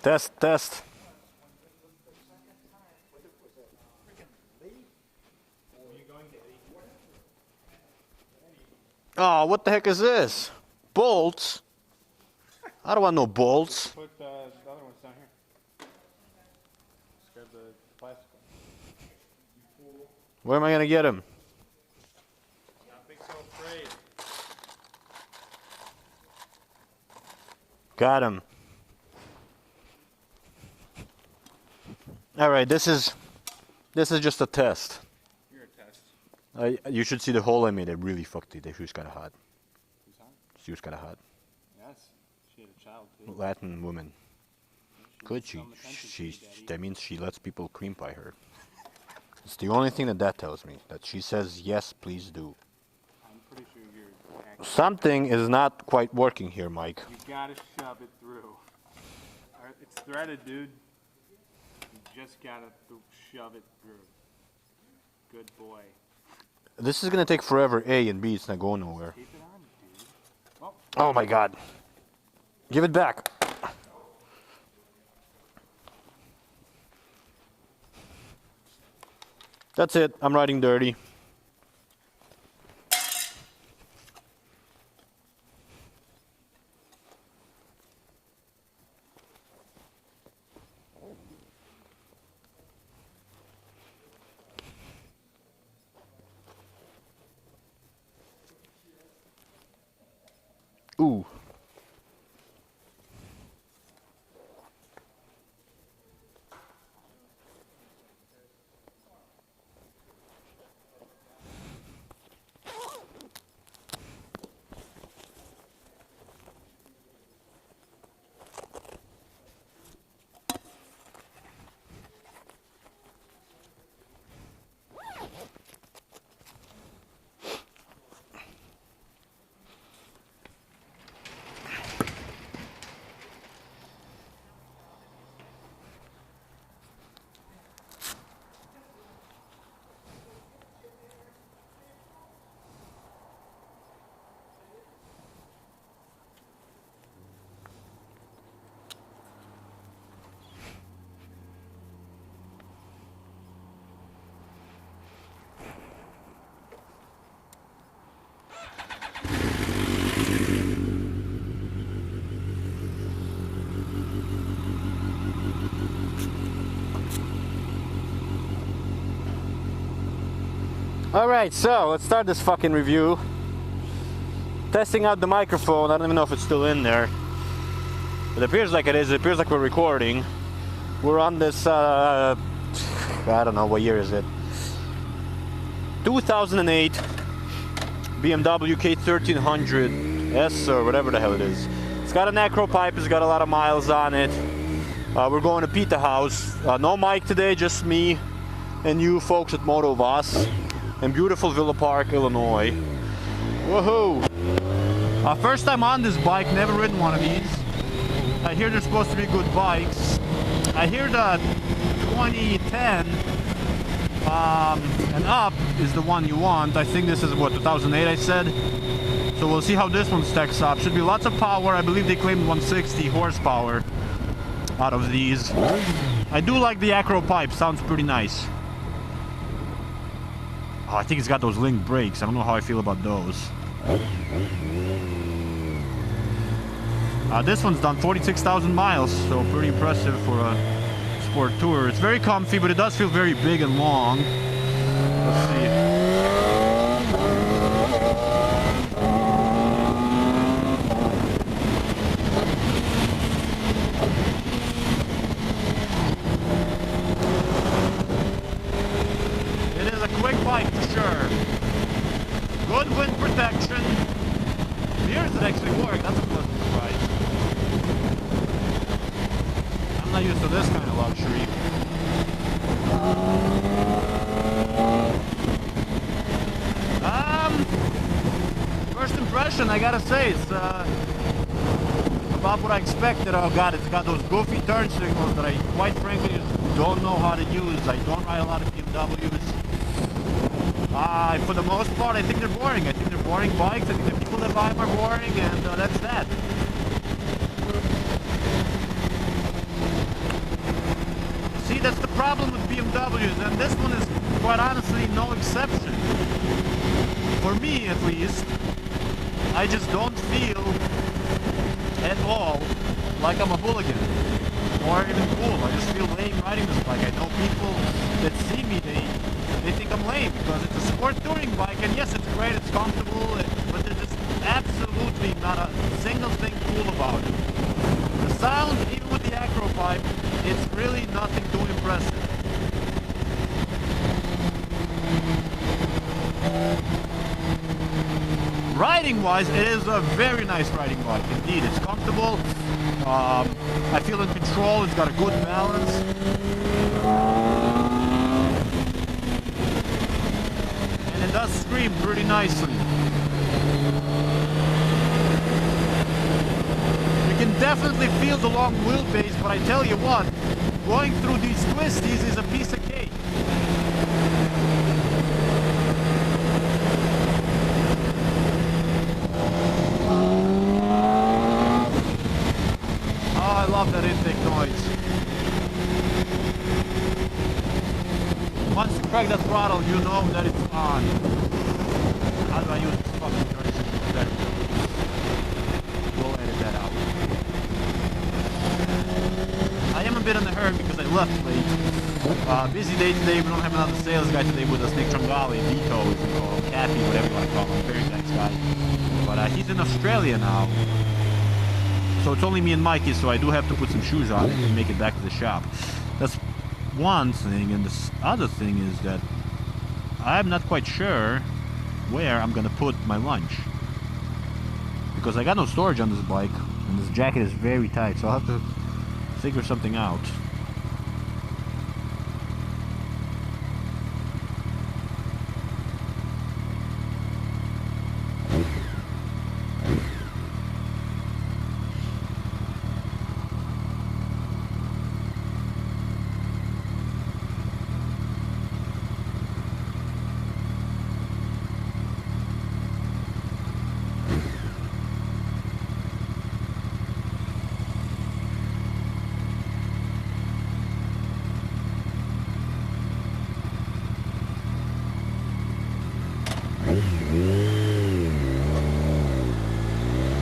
Test, test. Oh, what the heck is this? Bolts? I don't want no bolts. Put the other ones down here. Just grab the plastic one. Where am I gonna get them? Not big so afraid. Got him. All right, this is just a test. You're a test. You should see the hole I made. It really fucked it. She was kind of hot. Who's hot? She was kind of hot. Yes. She had a child too. Latin woman. Could she? She That means she lets people cream pie her. It's the only thing that tells me. That she says, yes, please do. I'm pretty sure you're accurate. Something is not quite working here, Mike. You gotta shove it through. Alright, it's threaded, dude. You just gotta shove it through. Good boy. This is gonna take forever, A, and B, it's not going nowhere. Keep it on, dude. Oh my god. Give it back. That's it. I'm riding dirty. Ooh. Alright, so let's start this fucking review. Testing out the microphone. I don't even know if it's still in there. It appears like it is. It appears like we're recording. We're on this, I don't know, what year is it? 2008 BMW K1300S or whatever the hell it is. It's got an Akropipe. It's got a lot of miles on it. We're going to Pita House. No Mike today, just me and you folks at MotoVAS in beautiful Villa Park, Illinois. Woohoo! First time on this bike, never ridden one of these. I hear they're supposed to be good bikes. I hear the 2010 and up is the one you want. I think this is what, 2008 I said. So we'll see how this one stacks up. Should be lots of power. I believe they claimed 160 horsepower out of these. I do like the Akropipe, sounds pretty nice. Oh, I think it's got those link brakes. I don't know how I feel about those. This one's done 46,000 miles, so pretty impressive for a sport tour. It's very comfy, but it does feel very big and long. Let's see. It is a quick bike for sure. Good wind protection. Mirrors that actually work, that's a pleasant surprise. I'm not used to this kind of luxury. First impression, I gotta say, it's about what I expected. Oh god, it's got those goofy turn signals that I quite frankly just don't know how to use. I don't ride a lot of BMWs. For the most part, I think they're boring. I think they're boring bikes. I think the people that buy them are boring, and that's that. that's the problem with BMWs, and this one is quite honestly no exception. For me, at least, I just don't feel at all like I'm a hooligan or even cool. I just feel lame riding this bike. I know people that see me, they think I'm lame because it's a sport touring bike, and yes, it's great, it's comfortable, but there's just absolutely not a single thing cool about it. The sound, even with the Akropipe, it's really nothing too impressive. Riding wise, it is a very nice riding bike indeed. It's comfortable, I feel in control, it's got a good balance. And it does scream pretty nicely. You can definitely feel the long wheelbase, but I tell you what, going through these twisties is a piece of cake. I love that intake noise. Once you crack that throttle, you know that it's on. How do I use this fucking turn signal? There we go. We'll edit that out. I am a bit in a hurry because I left late. Busy day today. We don't have another sales guy today with us. Nick Trangali, Vito, or Cappy, whatever you want to call him. Very nice guy. But he's in Australia now. So it's only me and Mikey, so I do have to put some shoes on and make it back to the shop. That's one thing, and the other thing is that I'm not quite sure where I'm gonna put my lunch. Because I got no storage on this bike, and this jacket is very tight, so I'll have to figure something out.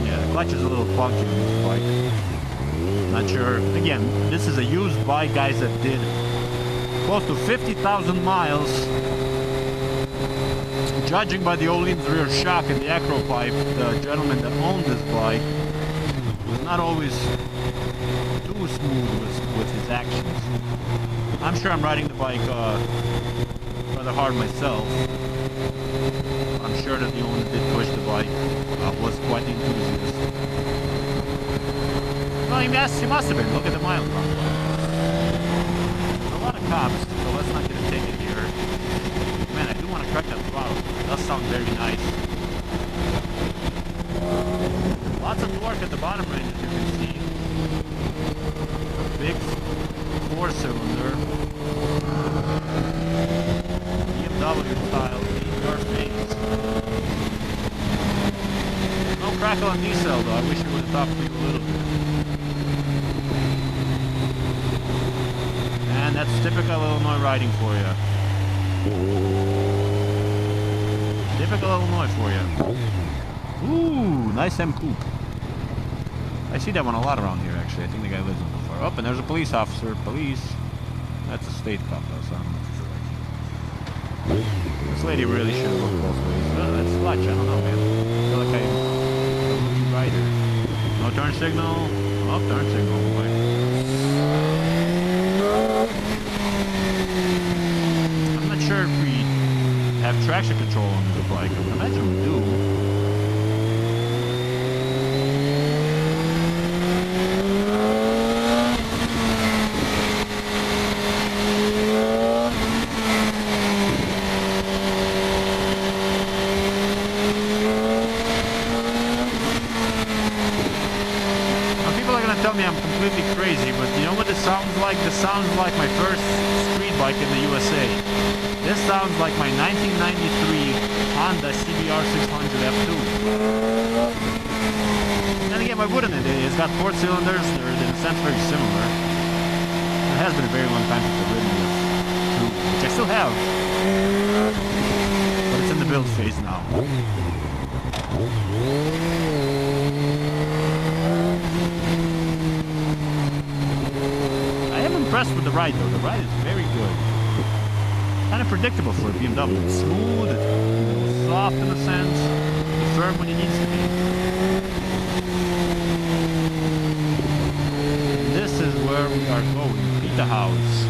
Yeah, the clutch is a little funky on this bike. Not sure. Again, this is a used bike, guys, that did close to 50,000 miles. Judging by the Ohlins rear shock and the Akropipe, the gentleman that owned this bike was not always too smooth with his actions. I'm sure I'm riding the bike rather hard myself. I'm sure that the owner did push the bike, was quite the enthusiast. Well, he must have been. Look at the miles on the bike. There's a lot of cops, so let's not get a ticket here. Man, I do want to crack that throttle. It does sound very nice. Lots of torque at the bottom range, as you can see. A big 4-cylinder. BMW style, in your face. No crackle on decel though, I wish it would have talked to you a little bit. And that's typical Illinois riding for you. Typical Illinois for you. Ooh, nice M coupe. I see that one a lot around here actually. I think the guy lives in the far. Oh, and there's a police officer. Police. That's a state cop though, so I'm not too sure. This lady really should have looked both ways. Oh, that's clutch, I don't know, man. I feel like I'm a rookie rider. No turn signal. Oh, turn signal. Boy. I'm not sure if we have traction control on the bike. I would imagine we do. Tell me I'm completely crazy, but you know what this sounds like? This sounds like my first street bike in the USA. This sounds like my 1993 Honda CBR 600 F2. And again, why wouldn't it? It's got 4 cylinders, they're in a sense very similar. has been a very long time since I've ridden this too, which I still have, but it's in the build phase now. I am impressed with the ride though. The ride is very good. Kind of predictable for a BMW. It's smooth, it's soft in a sense, firm when it needs to be. And this is where we are going, Pita House.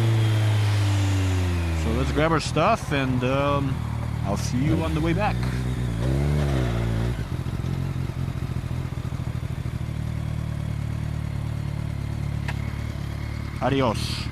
So let's grab our stuff and I'll see you on the way back. Adios.